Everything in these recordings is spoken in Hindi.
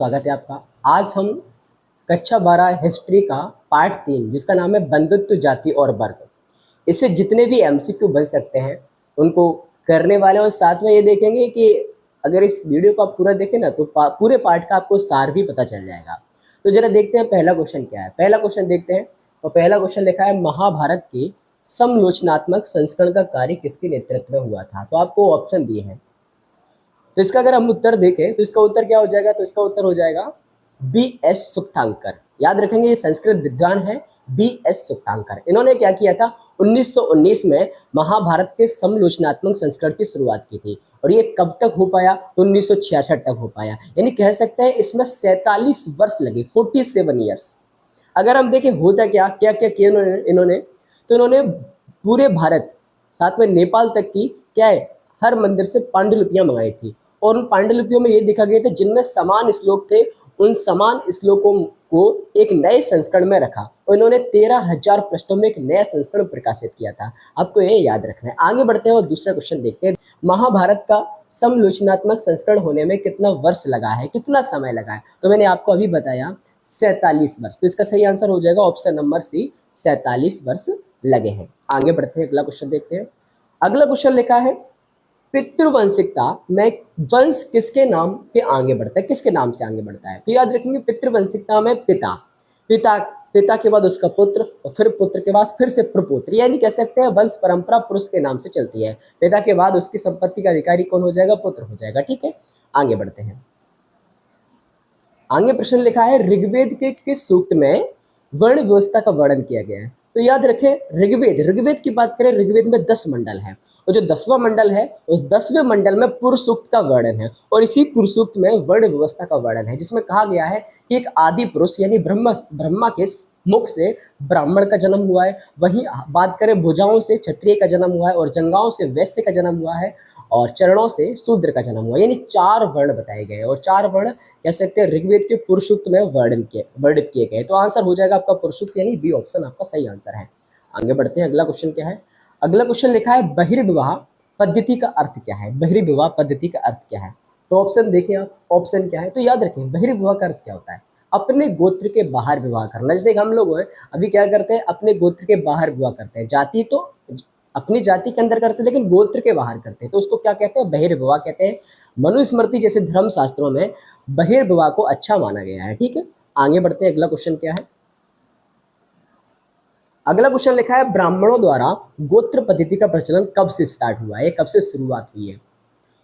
स्वागत है आपका। आज हम कक्षा 12 हिस्ट्री का पार्ट 3 जिसका नाम है बंधुत्व जाति और वर्ग। इससे जितने भी एमसीक्यू बन सकते हैं उनको करने वाले हैं और साथ में ये देखेंगे कि अगर इस वीडियो को आप पूरा देखें ना तो पूरे पार्ट का आपको सार भी पता चल जाएगा। तो जरा देखते हैं पहला क्वेश्चन क्या है। पहला क्वेश्चन देखते हैं और पहला क्वेश्चन लिखा है महाभारत के समलोचनात्मक संस्करण का कार्य किसके नेतृत्व में हुआ था। तो आपको ऑप्शन दिए हैं, तो इसका अगर हम उत्तर देखें तो इसका उत्तर क्या हो जाएगा, तो इसका उत्तर हो जाएगा बी.एस. सुक्तांकर। याद रखेंगे ये संस्कृत विद्वान है बी.एस. सुक्तांकर। इन्होंने क्या किया था, 1919 में महाभारत के समलोचनात्मक संस्करण की शुरुआत की थी और ये कब तक हो पाया, तो 1966 तक हो पाया। यानी कह सकते हैं इसमें 47 वर्ष लगे, 47 ईयर्स। अगर हम देखें होता क्या क्या क्या किया इन्होंने, तो इन्होंने पूरे भारत साथ में नेपाल तक की क्या है हर मंदिर से पांडुलिपियां मंगाई थी और उन पांडुलिपियों में ये देखा गया था जिनमें समान श्लोक थे, उन समान श्लोकों को एक नए संस्करण में रखा और इन्होंने 13,000 पृष्ठों में एक नया संस्करण प्रकाशित किया था। आपको ये याद रखना है। आगे बढ़ते हैं और दूसरा क्वेश्चन देखते हैं। महाभारत का समलोचनात्मक संस्करण होने में कितना वर्ष लगा है, कितना समय लगा है, तो मैंने आपको अभी बताया 47 वर्ष। तो इसका सही आंसर हो जाएगा ऑप्शन नंबर सी, 47 वर्ष लगे हैं। आगे बढ़ते हैं, अगला क्वेश्चन देखते हैं। अगला क्वेश्चन लिखा है पितृवंशिकता में वंश किसके नाम के आगे बढ़ता है, किसके नाम से आगे बढ़ता है। तो याद रखेंगे पितृवंशिकता में पिता पिता पिता के बाद उसका पुत्र और फिर पुत्र के बाद फिर से प्रपुत्र, यानी कह सकते हैं वंश परंपरा पुरुष के नाम से चलती है। पिता के बाद उसकी संपत्ति का अधिकारी कौन हो जाएगा, पुत्र हो जाएगा। ठीक है, आगे बढ़ते हैं। आगे प्रश्न लिखा है ऋग्वेद के किस सूक्त में वर्ण व्यवस्था का वर्णन किया गया है। तो याद रखें ऋग्वेद की बात करें, ऋग्वेद में 10 मंडल है और जो 10वां मंडल है उस 10वें मंडल में पुरुष सूक्त का वर्णन है और इसी पुरुष सूक्त में वर्ण व्यवस्था का वर्णन है, जिसमें कहा गया है कि एक आदि पुरुष यानी ब्रह्मा के मुख से ब्राह्मण का जन्म हुआ है। वहीं बात करें भुजाओं से क्षत्रिय का जन्म हुआ है और जंगाओं से वैश्य का जन्म हुआ है और चरणों से शूद्र का जन्म हुआ, यानी 4 वर्ण बताए गए और 4 वर्ण कह सकते हैं ऋग्वेद के पुरुष सूक्त में वर्णित किए गए। तो आंसर हो जाएगा आपका पुरुष सूक्त, यानी बी ऑप्शन आपका सही आंसर है। आगे बढ़ते हैं, अगला क्वेश्चन क्या है। अगला क्वेश्चन लिखा है बहिर्विवाह पद्धति का अर्थ क्या है। बहिर्विवाह पद्धति का अर्थ क्या है, तो ऑप्शन देखिए आप, ऑप्शन क्या है। तो याद रखें बहिर्विवाह का अर्थ क्या होता है, अपने गोत्र के बाहर विवाह करना। जैसे हम लोग हैं अभी क्या करते हैं, अपने गोत्र के बाहर विवाह करते हैं। जाति तो अपनी जाति के अंदर करते हैं लेकिन गोत्र के बाहर करते हैं, तो उसको क्या कहते हैं, बहिर्विवाह कहते हैं। मनुस्मृति जैसे धर्म शास्त्रों में बहिर्विवाह को अच्छा माना गया है। ठीक है, आगे बढ़ते हैं। अगला क्वेश्चन क्या है। अगला क्वेश्चन लिखा है ब्राह्मणों द्वारा गोत्र पद्धति का प्रचलन कब से स्टार्ट हुआ है, कब से शुरुआत हुई है।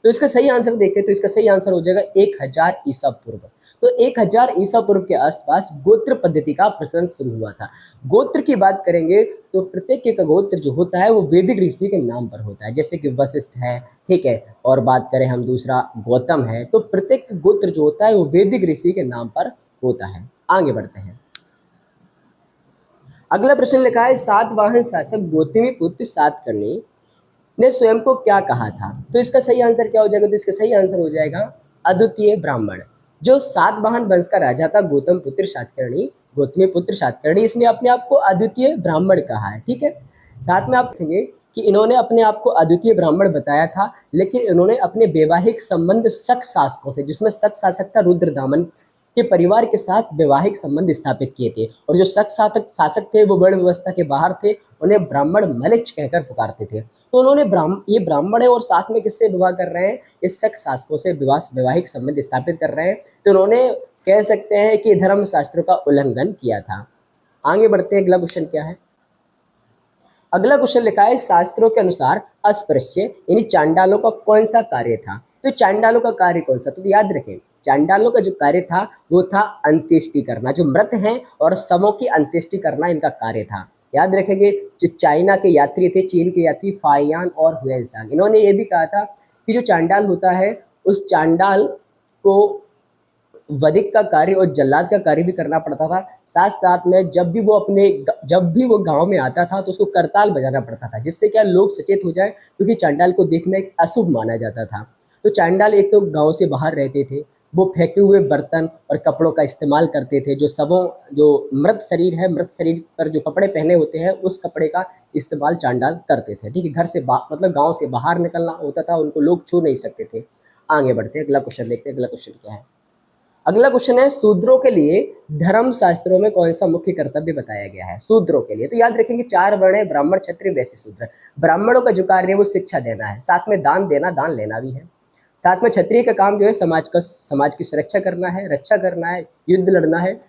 तो इसका सही आंसर देखें तो इसका सही आंसर हो जाएगा 1000 ईसा पूर्व। तो 1000 ईसा पूर्व के आसपास गोत्र पद्धति का प्रचलन शुरू हुआ था। गोत्र की बात करेंगे तो प्रत्येक एक गोत्र जो होता है वो वैदिक ऋषि के नाम पर होता है, जैसे कि वशिष्ठ है, ठीक है, और बात करें हम दूसरा गौतम है, तो प्रत्येक गोत्र जो होता है वो वैदिक ऋषि के नाम पर होता है। आगे बढ़ते हैं। अगला प्रश्न लिखा है सातवाहन शासक गौतमीपुत्र सातकर्णी ने स्वयं को क्या कहा था। तो इसका सही आंसर क्या हो जाएगा, तो इसका सही आंसर हो जाएगा अद्वितीय ब्राह्मण। जो सातवाहन वंश का राजा था गौतम पुत्र सातकर्णी, गौतमी पुत्र सातकर्णी, इसने अपने आप को अद्वितीय ब्राह्मण कहा है। ठीक है, साथ में आप देखेंगे कि इन्होंने अपने आप को अद्वितीय ब्राह्मण बताया था, लेकिन इन्होंने अपने वैवाहिक संबंध शक शासकों से, जिसमें शक शासक था रुद्रदामन के परिवार के साथ वैवाहिक संबंध स्थापित किए थे और जो शक शासक थे वो वर्ण व्यवस्था के बाहर थे, उन्हें ब्राह्मण मलिच्छ कहकर पुकारते थे। तो उन्होंने ये ब्राह्मण है और साथ में किससे विवाह कर रहे हैं, ये शक शासकों से वैवाहिक संबंध स्थापित कर रहे हैं, तो उन्होंने कह सकते हैं कि धर्म शास्त्रों का उल्लंघन किया था। आगे बढ़ते हैं, अगला क्वेश्चन क्या है। अगला क्वेश्चन लिखा है शास्त्रों के अनुसार अस्पृश्य यानी चांडालों का कौन सा कार्य था। तो चांडालों का कार्य कौन सा, तो याद रखें चांडालों का जो कार्य था वो था अंत्येष्टि करना। जो मृत हैं और शवों की अंत्येष्टि करना इनका कार्य था। याद रखेंगे जो चाइना के यात्री थे, चीन के यात्री फाइयान और हुएनसांग, इन्होंने ये भी कहा था कि जो चांडाल होता है उस चांडाल को वधिक का कार्य और जल्लाद का कार्य भी करना पड़ता था। साथ साथ में जब भी वो गांव में आता था तो उसको करताल बजाना पड़ता था, जिससे क्या लोग सचेत हो जाए, क्योंकि चांडाल को देखना एक अशुभ माना जाता था। तो चांडाल एक तो गांव से बाहर रहते थे, वो फेंके हुए बर्तन और कपड़ों का इस्तेमाल करते थे। जो मृत शरीर है, मृत शरीर पर जो कपड़े पहने होते हैं उस कपड़े का इस्तेमाल चांडाल करते थे। ठीक है, घर से मतलब गांव से बाहर निकलना होता था, उनको लोग छू नहीं सकते थे। आगे बढ़ते हैं, अगला क्वेश्चन देखते हैं। अगला क्वेश्चन क्या है। अगला क्वेश्चन है, शूद्रों के लिए धर्म शास्त्रों में कौन सा मुख्य कर्तव्य बताया गया है? शूद्रों के लिए तो याद रखेंगे 4 वर्ण है, ब्राह्मण, क्षत्रिय, वैश्य, शूद्र। ब्राह्मणों का जो कार्य है वो शिक्षा देना है, साथ में दान देना, दान लेना भी है। साथ में क्षत्रिय का काम जो है समाज की सुरक्षा करना है, रक्षा करना है, युद्ध लड़ना है।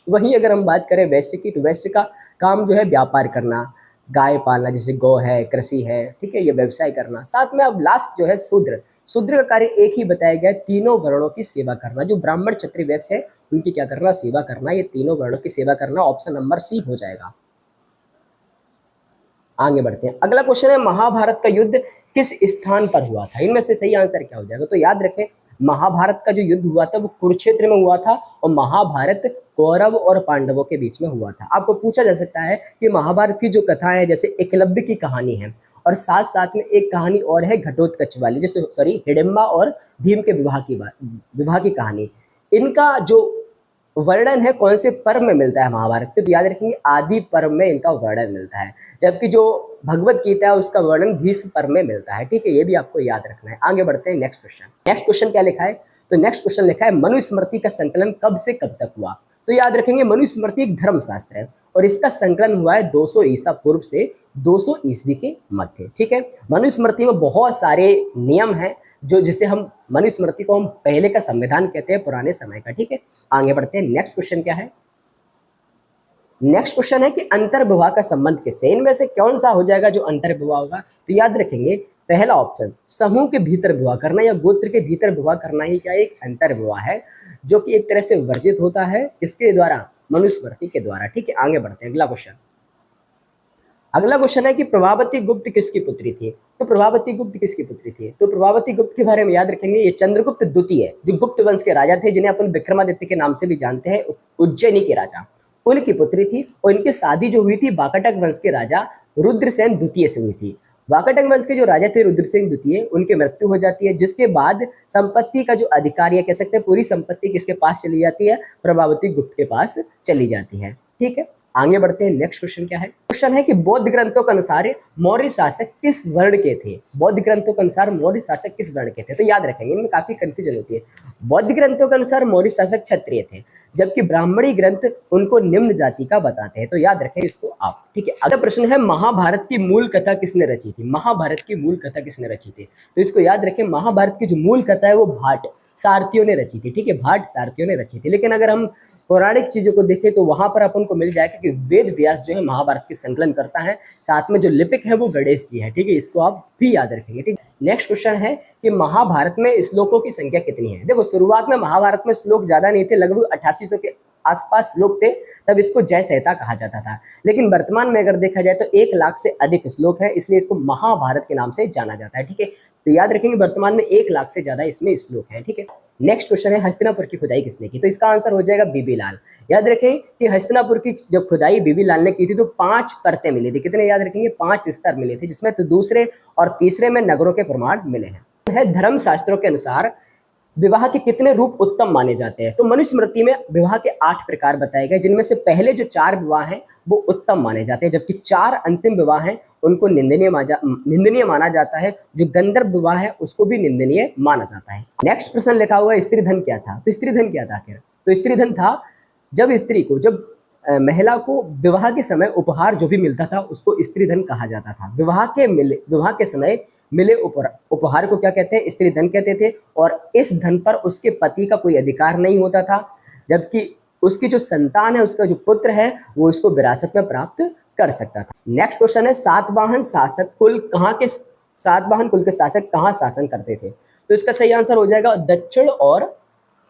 वहीं अगर हम बात करें वैश्य की, तो वैश्य का काम जो है व्यापार करना, गाय पालना, जैसे गौ है, कृषि है, ठीक है, ये व्यवसाय करना। साथ में अब लास्ट जो है शूद्र, शूद्र का कार्य एक ही बताया गया है, तीनों वर्णों की सेवा करना। जो ब्राह्मण, क्षत्रिय, वैश्य है उनकी क्या करना? सेवा करना। ये तीनों वर्णों की सेवा करना ऑप्शन नंबर सी हो जाएगा। आगे बढ़ते हैं। अगला क्वेश्चन है, महाभारत का युद्ध किस स्थान पर हुआ था? इनमें से सही आंसर क्या हो जाएगा? तो याद रखें, महाभारत का जो युद्ध हुआ था वो कुरुक्षेत्र में हुआ था, और महाभारत कौरव और पांडवों के बीच में हुआ था। आपको पूछा जा सकता है कि महाभारत की जो कथाएं है, जैसे एकलव्य की कहानी है, और साथ साथ में एक कहानी और है घटोत्कच वाली, जैसे सॉरी हिडिंबा और भीम के विवाह की कहानी, इनका जो वर्णन है कौन से पर्व में मिलता है महाभारत के? तो याद रखेंगे आदि पर्व में इनका वर्णन मिलता है, जबकि जो भगवत गीता है उसका वर्णन भीष्म पर्व में मिलता है। ठीक है, ये भी आपको याद रखना है। आगे बढ़ते हैं नेक्स्ट क्वेश्चन। नेक्स्ट क्वेश्चन क्या लिखा है? तो नेक्स्ट क्वेश्चन लिखा है, मनुस्मृति का संकलन कब से कब तक हुआ? तो याद रखेंगे मनुस्मृति एक धर्मशास्त्र है, और इसका संकलन हुआ है 200 ईसा पूर्व से 200 ईस्वी के मध्य। ठीक है, मनुस्मृति में बहुत सारे नियम हैं, जो जिसे हम मनुस्मृति को हम पहले का संविधान कहते हैं, पुराने समय का। ठीक है, आगे बढ़ते हैं। नेक्स्ट क्वेश्चन क्या है? नेक्स्ट क्वेश्चन है कि अंतर्विवाह का संबंध किससे? इनमें से कौन सा हो जाएगा जो अंतर्विवाह होगा? तो याद रखेंगे पहला ऑप्शन, समूह के भीतर विवाह करना या गोत्र के भीतर विवाह करना ही क्या एक अंतर्विवाह है, जो कि एक तरह से वर्जित होता है। किसके द्वारा? मनुस्मृति के द्वारा। ठीक है, आगे बढ़ते हैं। अगला क्वेश्चन, अगला क्वेश्चन है कि प्रभावती गुप्त किसकी पुत्री थी? तो प्रभावती गुप्त किसकी पुत्री थी? तो प्रभावती गुप्त के बारे में याद रखेंगे, ये चंद्रगुप्त द्वितीय जो गुप्त वंश के राजा थे, जिन्हें अपन विक्रमादित्य के नाम से भी जानते हैं, उज्जैनी के राजा, उनकी पुत्री थी। और इनकी शादी जो हुई थी वाकाटक वंश के राजा रुद्रसेन द्वितीय से हुई थी। वाकाटक वंश के जो राजा थे रुद्रसेन द्वितीय, उनकी मृत्यु हो जाती है, जिसके बाद संपत्ति का जो अधिकार या कह सकते हैं पूरी संपत्ति किसके पास चली जाती है? प्रभावती गुप्त के पास चली जाती है। ठीक है, आगे बढ़ते हैं। नेक्स्ट क्वेश्चन क्या है? क्वेश्चन है कि बौद्ध ग्रंथों के अनुसार मौर्य शासक किस वर्ण के थे? बौद्ध ग्रंथों के अनुसार मौर्य शासक किस वर्ण के थे? तो याद रखेंगे, इनमें काफी कंफ्यूजन होती है। बौद्ध ग्रंथों के अनुसार मौर्य शासक क्षत्रिय थे, जबकि ब्राह्मणी ग्रंथ उनको निम्न जाति का बताते हैं। तो याद रखें इसको आप। ठीक है, अगला प्रश्न है, महाभारत की मूल कथा किसने रची थी? महाभारत की मूल कथा किसने रची थी? तो इसको याद रखें, महाभारत की जो मूल कथा है वो भाट सारथियों ने रची थी। ठीक है, भाट सारथियों ने रची थी। लेकिन अगर हम पौराणिक चीजों को देखें तो वहां पर अपन को मिल जाएगा कि वेद व्यास जो है महाभारत की संकलन करता है, साथ में जो लिपिक है वो गणेश जी है। ठीक है, इसको आप भी याद रखेंगे। ठीक, नेक्स्ट क्वेश्चन है कि महाभारत में श्लोकों की संख्या कितनी है? देखो, शुरुआत में महाभारत में श्लोक ज्यादा नहीं थे, लगभग 8800 के आसपास श्लोक थे, तब इसको जय संहिता कहा जाता था। लेकिन वर्तमान में अगर देखा जाए तो 1 लाख से अधिक श्लोक है, इसलिए इसको महाभारत के नाम से जाना जाता है। ठीक है, तो याद रखेंगे वर्तमान में 1 लाख से ज्यादा इसमें श्लोक है। ठीक है, नेक्स्ट क्वेश्चन है, हस्तिनापुर की खुदाई किसने की? तो इसका आंसर हो जाएगा बीबी लाल। याद रखें कि हस्तिनापुर की जब खुदाई बीबी लाल ने की थी तो 5 परतें मिली थी। कितने याद रखेंगे? 5 स्तर मिले थे, जिसमें तो दूसरे और तीसरे में नगरों के प्रमाण मिले हैं। धर्म शास्त्रों के अनुसार विवाह के कितने रूप उत्तम माने जाते हैं? तो मनुस्मृति में विवाह के 8 प्रकार बताए गए, जिनमें से पहले जो 4 विवाह हैं वो उत्तम माने जाते हैं, जबकि 4 अंतिम विवाह हैं उनको निंदनीय माना जाता है। जो गंधर्व विवाह है उसको भी निंदनीय माना जाता है। नेक्स्ट प्रश्न लिखा हुआ है, स्त्री धन क्या था? तो स्त्री धन क्या था आखिर? तो स्त्री धन था जब महिला को विवाह के समय उपहार जो भी मिलता था उसको स्त्री धन कहा जाता था। विवाह के समय मिले उपहार को क्या कहते हैं? स्त्री धन कहते थे। और इस धन पर उसके पति का कोई अधिकार नहीं होता था, जबकि उसकी जो संतान है, उसका जो पुत्र है, वो इसको विरासत में प्राप्त कर सकता था। नेक्स्ट क्वेश्चन है, सातवाहन कुल के शासक कहाँ शासन करते थे? तो इसका सही आंसर हो जाएगा दक्षिण और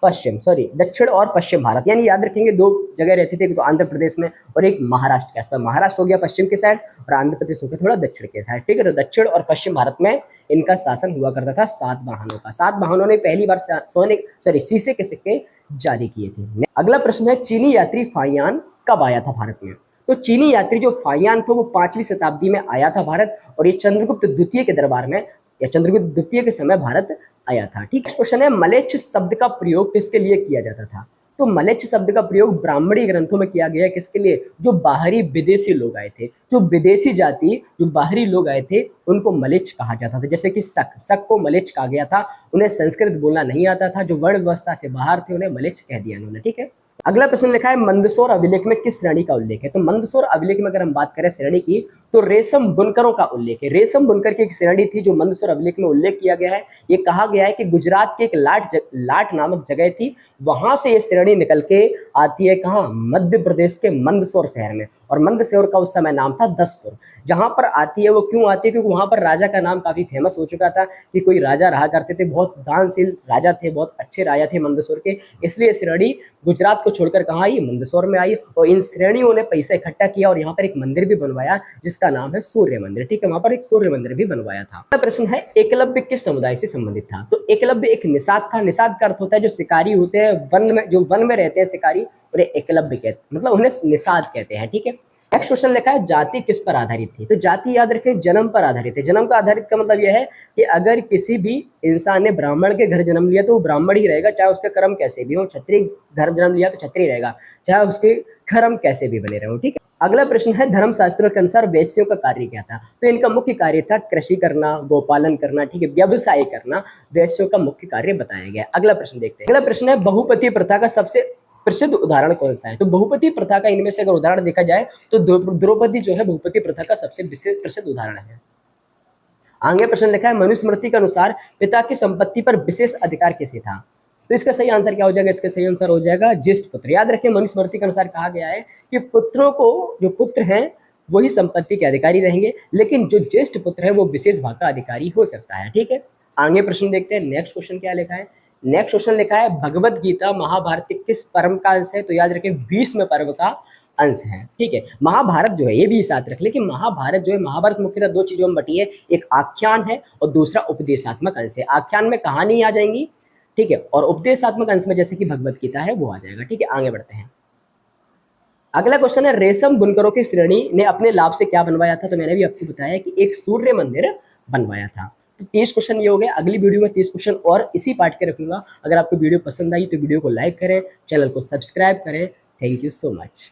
पश्चिम भारत। यानी याद रखेंगे 2 जगह रहते थे, एक तो आंध्र प्रदेश में और एक महाराष्ट्र के आसपास। महाराष्ट्र हो गया पश्चिम के साइड और आंध्र प्रदेश हो गया थोड़ा दक्षिण के साइड। ठीक है, तो दक्षिण और पश्चिम भारत में इनका शासन हुआ करता था सातवाहनों का। सातवाहनों ने पहली बार शीशे के सिक्के जारी किए थे। अगला प्रश्न है, चीनी यात्री फाहियान कब आया था भारत में? तो चीनी यात्री जो फाहियान थे वो 5वीं शताब्दी में आया था भारत, और ये चंद्रगुप्त द्वितीय के दरबार में या चंद्रगुप्त द्वितीय के समय भारत आया था। ठीक है, क्वेश्चन है, मलेच्छ शब्द का प्रयोग किसके लिए किया जाता था? तो मलेच्छ शब्द का प्रयोग ब्राह्मणी ग्रंथों में किया गया है किसके लिए? जो बाहरी विदेशी लोग आए थे, जो विदेशी जाति, जो बाहरी लोग आए थे, उनको मलेच्छ कहा जाता था। जैसे कि शक को मलेच्छ कहा गया था, उन्हें संस्कृत बोलना नहीं आता था, जो वर्ण व्यवस्था से बाहर थे उन्हें मलेच्छ कह दिया इन्होंने, ठीक है। अगला प्रश्न लिखा है मंदसौर अभिलेख में किस श्रेणी का उल्लेख है? तो मंदसौर अभिलेख में अगर हम बात करें श्रेणी की, तो रेशम बुनकरों का उल्लेख है। रेशम बुनकर की एक श्रेणी थी जो मंदसौर अभिलेख में उल्लेख किया गया है। ये कहा गया है कि गुजरात के एक लाट नामक जगह थी, वहां से ये श्रेणी निकल के आती है कहाँ? मध्य प्रदेश के मंदसौर शहर में। और मंदसौर का उस समय नाम था दसपुर। जहां पर आती है वो क्यों आती है? क्योंकि वहां पर राजा का नाम काफी फेमस हो चुका था कि कोई राजा रहा करते थे, बहुत दानशील राजा थे, बहुत अच्छे राजा थे मंदसौर के, इसलिए श्रेणी गुजरात को छोड़कर कहाँ आई? मंदसौर में आई। और इन श्रेणियों ने पैसा इकट्ठा किया और यहाँ पर एक मंदिर भी बनवाया जिसका नाम है सूर्य मंदिर, ठीक है। वहां पर एक सूर्य मंदिर भी बनवाया था। अगला प्रश्न है एकलव्य किस समुदाय से संबंधित था? तो एकलव्य एक निषाद था। निषाद का अर्थ होता है जो शिकारी होते हैं वन में, जो वन में रहते हैं शिकारी, उन्हें एकलव्य कहते, मतलब उन्हें निषाद कहते हैं, ठीक है। नेक्स्ट क्वेश्चन लिखा है जाति किस पर आधारित थी? तो जाति याद रखें जन्म पर आधारित है। जन्म का आधारित का मतलब यह है कि अगर किसी भी इंसान ने ब्राह्मण के घर जन्म लिया तो वो ब्राह्मण ही रहेगा, चाहे उसके कर्म कैसे भी हो। क्षत्रिय घर जन्म लिया तो क्षत्रिय रहेगा, चाहे उसके कर्म कैसे भी बने रहो, ठीक है। अगला प्रश्न है धर्मशास्त्रों के अनुसार वैश्यों का कार्य क्या था? तो इनका मुख्य कार्य था कृषि करना, गोपालन करना, ठीक है, व्यवसाय करना, वैश्यों का मुख्य कार्य बताया गया। अगला प्रश्न देखते हैं। अगला प्रश्न है बहुपति प्रथा का सबसे प्रसिद्ध उदाहरण कौन सा है? तो बहुपति प्रथा का इनमें से अगर उदाहरण देखा जाए तो द्रौपदी जो है बहुपति प्रथा का सबसे प्रसिद्ध उदाहरण है। आगे प्रश्न लिखा है मनुस्मृति के अनुसार पिता की संपत्ति पर विशेष अधिकार किसे था? तो इसका सही आंसर क्या हो जाएगा? इसका सही आंसर हो जाएगा ज्येष्ठ पुत्र। याद रखें मनुस्मृति के अनुसार कहा गया है कि पुत्रों को, जो पुत्र हैं वही संपत्ति के अधिकारी रहेंगे, लेकिन जो ज्येष्ठ पुत्र है वो विशेष भाग का अधिकारी हो सकता है, ठीक है। आगे प्रश्न देखते हैं। नेक्स्ट क्वेश्चन क्या लिखा है? नेक्स्ट क्वेश्चन लिखा है भगवत गीता महाभारत के किस पर्व का अंश है? तो याद रखें 20वें पर्व का अंश है, ठीक है। महाभारत जो है, ये भी साथ रख ले कि महाभारत जो है, महाभारत मुख्यतः दो चीजों में बटी है, एक आख्यान है और दूसरा उपदेशात्मक अंश है। आख्यान में कहानी आ जाएंगी, ठीक है, और उपदेशात्मक अंश में जैसे कि भगवत गीता है वो आ जाएगा, ठीक है। आगे बढ़ते हैं। अगला क्वेश्चन है रेशम बुनकरों की श्रेणी ने अपने लाभ से क्या बनवाया था? तो मैंने भी आपको बताया कि एक सूर्य मंदिर बनवाया था। तो 30 क्वेश्चन ये हो गए। अगली वीडियो में 30 क्वेश्चन और इसी पार्ट के रखूंगा। अगर आपको वीडियो पसंद आई तो वीडियो को लाइक करें, चैनल को सब्सक्राइब करें। Thank you so much.